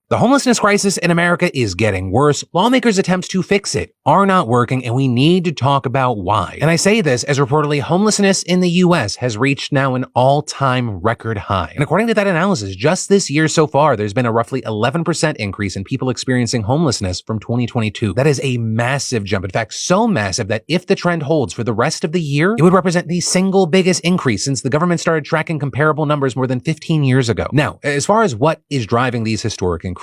The homelessness crisis in America is getting worse. Lawmakers' attempts to fix it are not working, and we need to talk about why. And I say this as reportedly homelessness in the U.S. has reached now an all-time record high. And according to that analysis, just this year so far, there's been a roughly 11% increase in people experiencing homelessness from 2022. That is a massive jump. In fact, so massive that if the trend holds for the rest of the year, it would represent the single biggest increase since the government started tracking comparable numbers more than 15 years ago. Now, as far as what is driving these historic increases,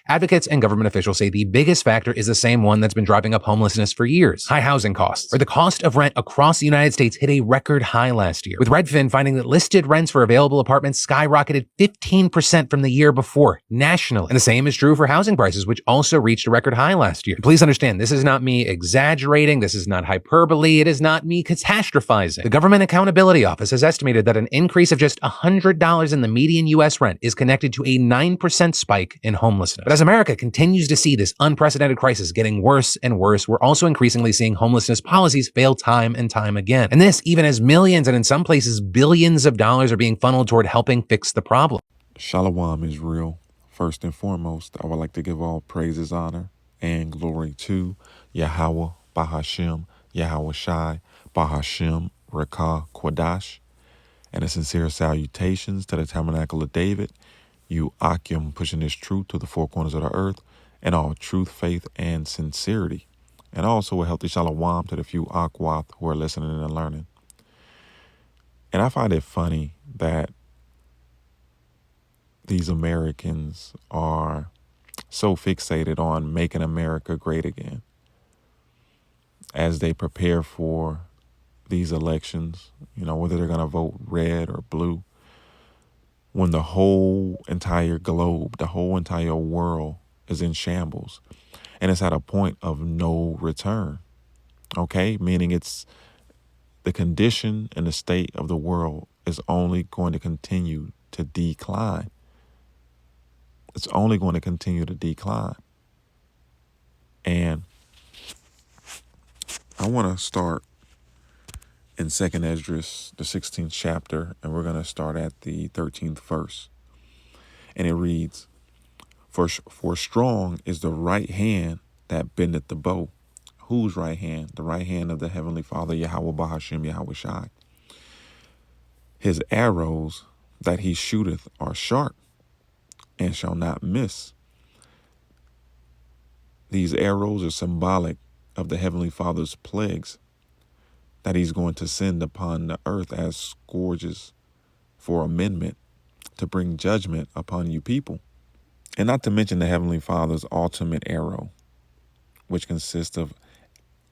advocates and government officials say the biggest factor is the same one that's been driving up homelessness for years: high housing costs, where the cost of rent across the United States hit a record high last year, with Redfin finding that listed rents for available apartments skyrocketed 15% from the year before nationally. And the same is true for housing prices, which also reached a record high last year. Please understand, this is not me exaggerating, this is not hyperbole, it is not me catastrophizing. The Government Accountability Office has estimated that an increase of just $100 in the median U.S. rent is connected to a 9% spike in homelessness. But as America continues to see this unprecedented crisis getting worse and worse, we're also increasingly seeing homelessness policies fail time and time again. And this even as millions and in some places billions of dollars are being funneled toward helping fix the problem. Shalom, Israel. First and foremost, I would like to give all praises, honor, and glory to Yahweh, Bahashem, Yahweh Shai, Bahashem, Rekah, Quadash, and a sincere salutations to the Tabernacle of David, you Akim, pushing this truth to the four corners of the earth, and all truth, faith, and sincerity. And also a healthy shalom to the few Akwath who are listening and learning. And I find it funny that these Americans are so fixated on making America great again as they prepare for these elections, whether they're going to vote red or blue, when the whole entire globe, the whole entire world is in shambles and it's at a point of no return. Okay? Meaning it's the condition and the state of the world is only going to continue to decline. It's only going to continue to decline. And I want to start in 2nd Esdras, the 16th chapter, and we're going to start at the 13th verse. And it reads, For strong is the right hand that bendeth the bow. Whose right hand? The right hand of the Heavenly Father, Yahweh Bahashem, Yahweh Shai. His arrows that he shooteth are sharp and shall not miss. These arrows are symbolic of the Heavenly Father's plagues that he's going to send upon the earth as scourges for amendment to bring judgment upon you people. And not to mention the Heavenly Father's ultimate arrow, which consists of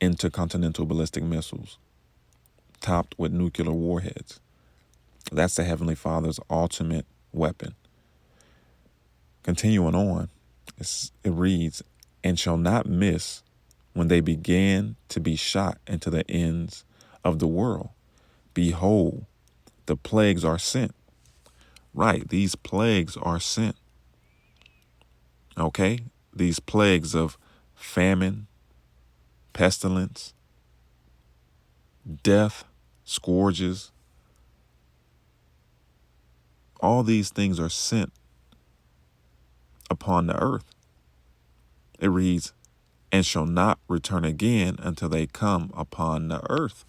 intercontinental ballistic missiles topped with nuclear warheads. That's the Heavenly Father's ultimate weapon. Continuing on, it reads, and shall not miss when they began to be shot into the ends of the world. Behold, the plagues are sent. Right, these plagues are sent. Okay, these plagues of famine, pestilence, death, scourges, all these things are sent upon the earth. It reads, and shall not return again until they come upon the earth.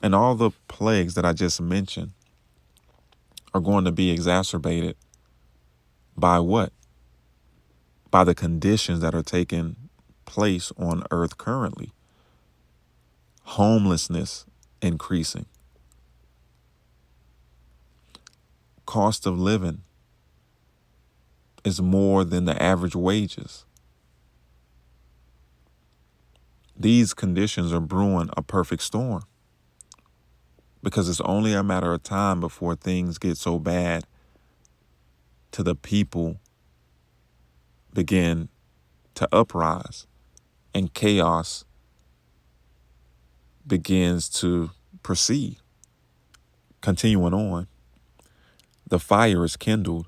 And all the plagues that I just mentioned are going to be exacerbated by what? By the conditions that are taking place on earth currently. Homelessness increasing. Cost of living is more than the average wages. These conditions are brewing a perfect storm because it's only a matter of time before things get so bad to the people begin to uprise and chaos begins to proceed. Continuing on, the fire is kindled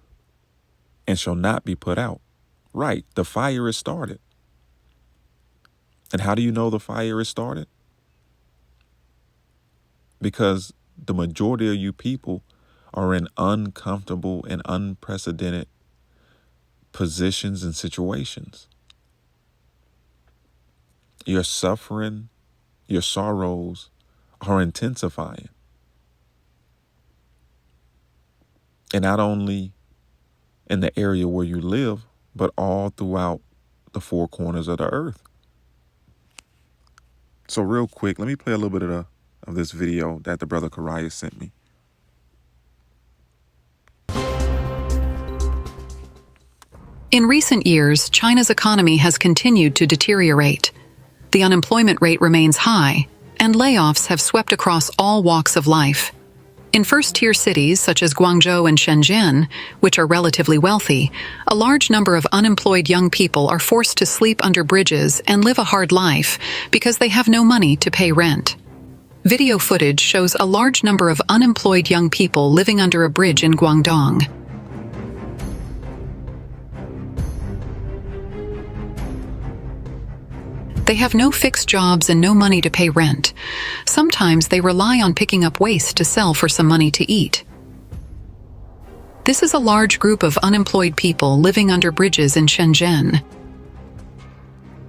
and shall not be put out. Right, the fire is started. And how do you know the fire is started? Because the majority of you people are in uncomfortable and unprecedented positions and situations. Your suffering, your sorrows are intensifying. And not only in the area where you live, but all throughout the four corners of the earth. So real quick, let me play a little bit of this video that the brother Kariah sent me. In recent years, China's economy has continued to deteriorate. The unemployment rate remains high, and layoffs have swept across all walks of life. In first-tier cities such as Guangzhou and Shenzhen, which are relatively wealthy, a large number of unemployed young people are forced to sleep under bridges and live a hard life because they have no money to pay rent. Video footage shows a large number of unemployed young people living under a bridge in Guangdong. They have no fixed jobs and no money to pay rent. Sometimes they rely on picking up waste to sell for some money to eat. This is a large group of unemployed people living under bridges in Shenzhen.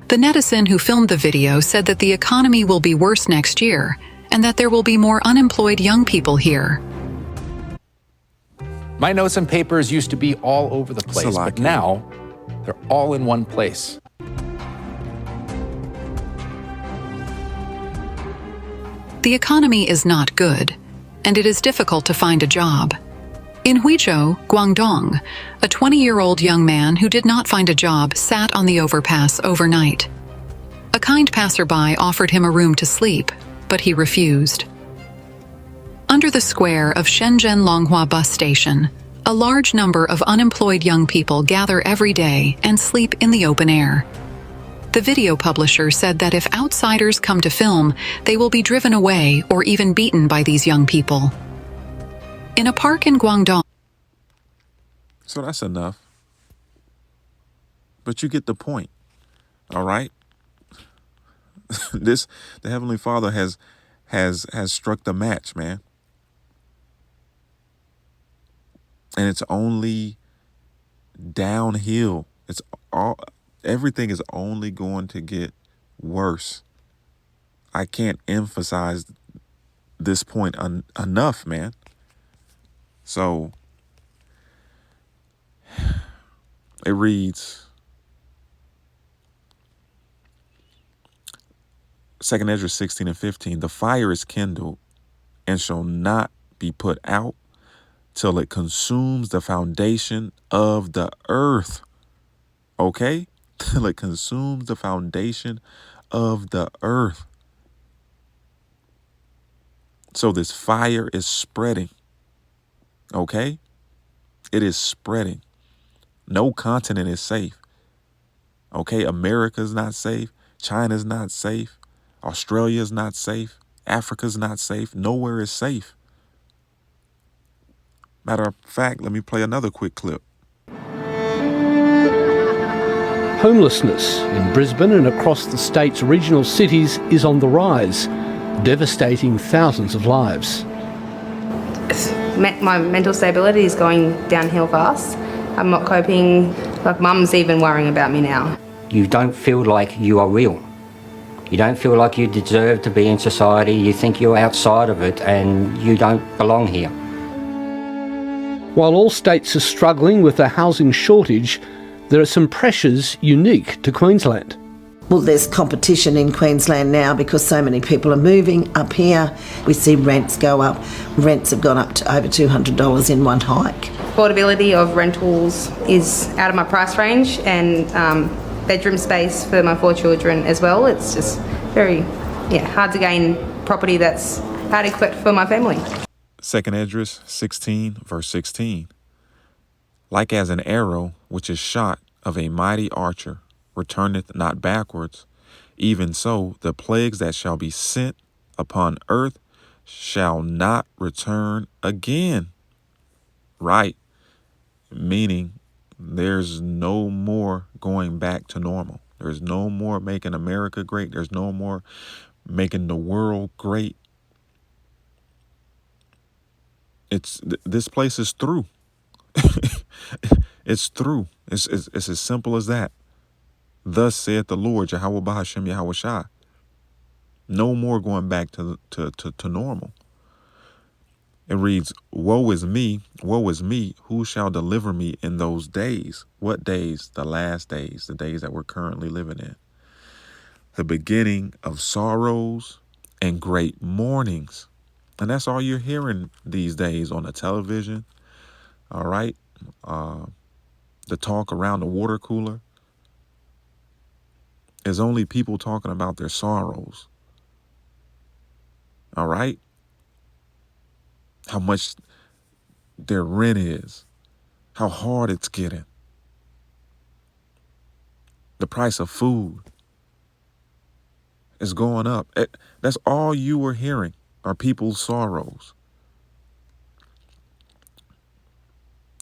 The netizen who filmed the video said that the economy will be worse next year and that there will be more unemployed young people here. My notes and papers used to be all over the place, but now they're all in one place. The economy is not good, and it is difficult to find a job. In Huizhou, Guangdong, a 20-year-old young man who did not find a job sat on the overpass overnight. A kind passerby offered him a room to sleep, but he refused. Under the square of Shenzhen Longhua bus station, a large number of unemployed young people gather every day and sleep in the open air. The video publisher said that if outsiders come to film, they will be driven away or even beaten by these young people. In a park in Guangdong. So that's enough. But you get the point. All right? The Heavenly Father has struck the match, man. And it's only downhill. Everything is only going to get worse. I can't emphasize this point enough, man. So it reads, 2 Esdras 16 and 15, the fire is kindled and shall not be put out till it consumes the foundation of the earth. Okay? Till it consumes the foundation of the earth. So this fire is spreading. Okay? It is spreading. No continent is safe. Okay? America's not safe. China's not safe. Australia's not safe. Africa's not safe. Nowhere is safe. Matter of fact, let me play another quick clip. Homelessness in Brisbane and across the state's regional cities is on the rise, devastating thousands of lives. My mental stability is going downhill fast. I'm not coping. Like, Mum's even worrying about me now. You don't feel like you are real. You don't feel like you deserve to be in society. You think you're outside of it and you don't belong here. While all states are struggling with a housing shortage, there are some pressures unique to Queensland. Well, there's competition in Queensland now because so many people are moving up here. We see rents go up. Rents have gone up to over $200 in one hike. Affordability of rentals is out of my price range, and bedroom space for my 4 children as well. It's just very hard to gain property that's adequate for my family. 2 Esdras 16, verse 16. Like as an arrow which is shot of a mighty archer returneth not backwards, even so the plagues that shall be sent upon earth shall not return again. Right. Meaning there's no more going back to normal. There's no more making America great. There's no more making the world great. This place is through. It's through. It's as simple as that. Thus saith the Lord, Yahweh Bahashem Yahweh Shai. No more going back to normal. It reads, woe is me, who shall deliver me in those days? What days? The last days, the days that we're currently living in. The beginning of sorrows and great mournings. And that's all you're hearing these days on the television, all right? The talk around the water cooler is only people talking about their sorrows, all right? How much their rent is, how hard it's getting, the price of food is going up. That's all you are hearing are people's sorrows.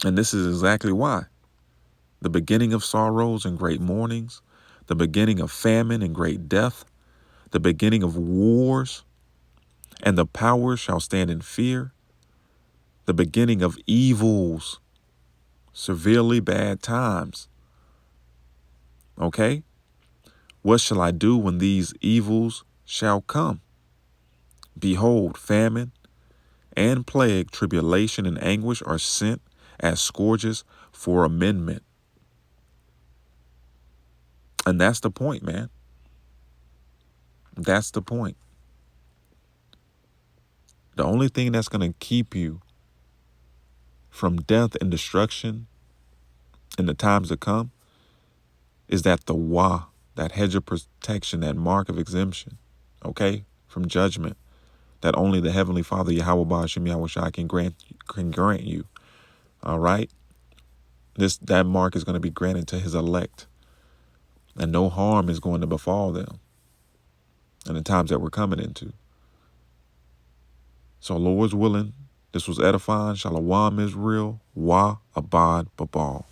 And this is exactly why. The beginning of sorrows and great mournings, the beginning of famine and great death, the beginning of wars, and the powers shall stand in fear, the beginning of evils, severely bad times. Okay? What shall I do when these evils shall come? Behold, famine and plague, tribulation and anguish are sent as scourges for amendment. And that's the point, man. That's the point. The only thing that's going to keep you from death and destruction in the times to come is that the Wah, that hedge of protection, that mark of exemption, okay, from judgment, that only the Heavenly Father, Yahweh Ba'ashem Yahweh Shai, can grant you. All right? That mark is going to be granted to his elect. And no harm is going to befall them in the times that we're coming into. So Lord's willing, this was edifying. Shalom Israel. Wa Abad Babal.